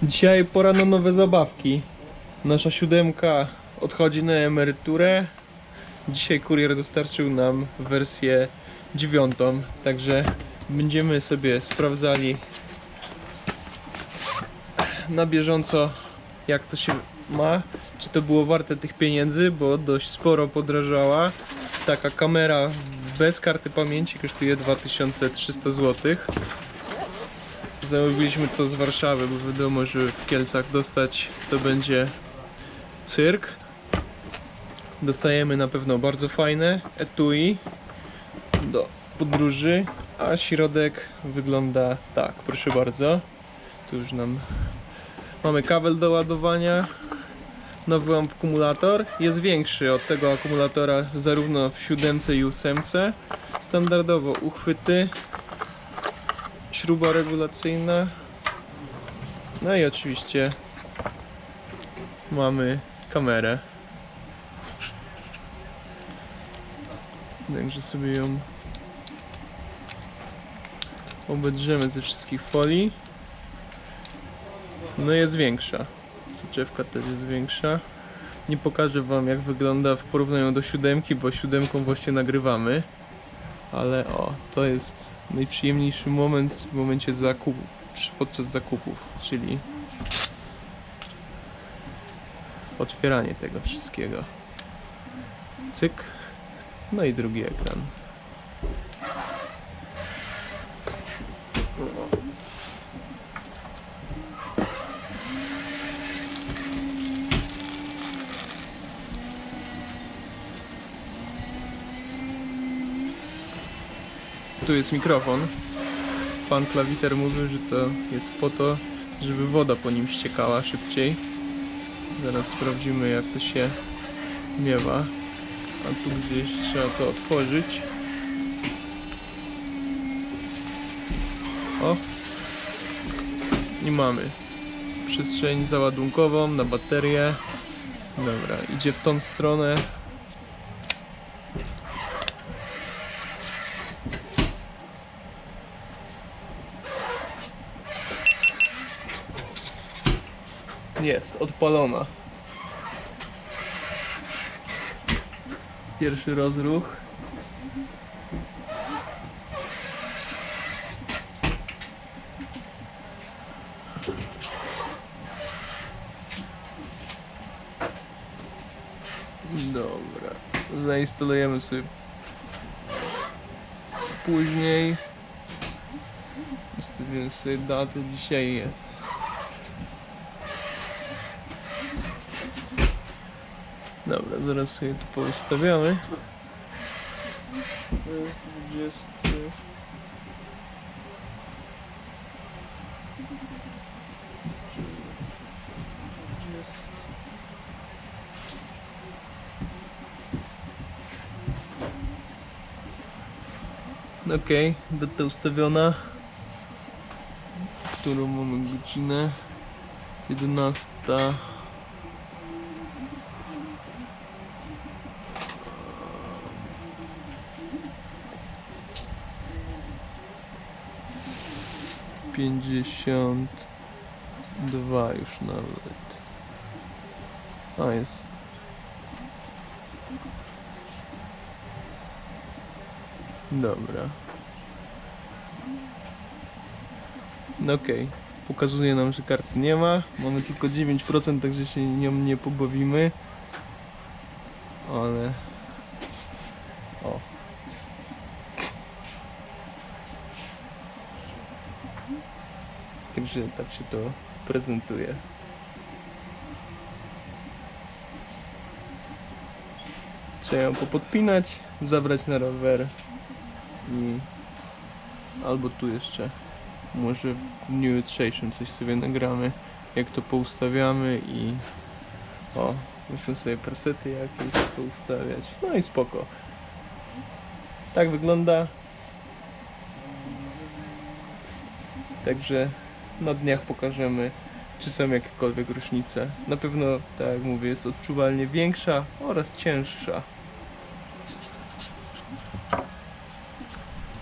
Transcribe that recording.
Dzisiaj pora na nowe zabawki. Nasza 7 odchodzi na emeryturę. Dzisiaj kurier dostarczył nam wersję 9, także będziemy sobie sprawdzali na bieżąco, jak to się ma, czy to było warte tych pieniędzy, bo dość sporo podrażała. Taka kamera bez karty pamięci kosztuje 2300 zł. Zamówiliśmy to z Warszawy, bo wiadomo, że w Kielcach dostać to będzie cyrk. Dostajemy na pewno bardzo fajne etui do podróży, a środek wygląda tak, proszę bardzo. Tu już mamy kabel do ładowania, nowy akumulator, jest większy od tego akumulatora zarówno w 7 i 8. Standardowo uchwyty, śruba regulacyjna, no i oczywiście mamy kamerę. Także sobie ją obedrzemy ze wszystkich folii. No jest większa. Soczewka też jest większa. Nie pokażę wam, jak wygląda w porównaniu do 7, bo 7 właśnie nagrywamy. Ale o, to jest najprzyjemniejszy moment w momencie zakupu, podczas zakupów, czyli otwieranie tego wszystkiego. Cyk. No i drugi ekran. Tu jest mikrofon. Pan klawiter mówił, że to jest po to, żeby woda po nim ściekała szybciej. Zaraz sprawdzimy, jak to się miewa. A tu gdzieś trzeba to otworzyć. O! I mamy przestrzeń załadunkową na baterię. Dobra, idzie w tą stronę. Jest odpalona. Pierwszy rozruch. Dobra, zainstalujemy sobie później. Ustawimy sobie datę, dzisiaj jest. Dobra, zaraz sobie to poustawiamy. 20. Okej, data ustawiona. Którą mamy godzinę? 11. Pięćdziesiąt dwa już nawet. A jest. Dobra. No okej. Pokazuje nam, że karty nie ma. Mamy tylko 9%, także się nią nie pobawimy. Ale... O. Także tak się to prezentuje. Trzeba ją popodpinać, zabrać na rower i albo tu jeszcze może w dniu jutrzejszym coś sobie nagramy, jak to poustawiamy i o, muszę sobie presety jakieś poustawiać, no i spoko. Tak wygląda. Także na dniach pokażemy, czy są jakiekolwiek różnice. Na pewno, tak jak mówię, jest odczuwalnie większa oraz cięższa.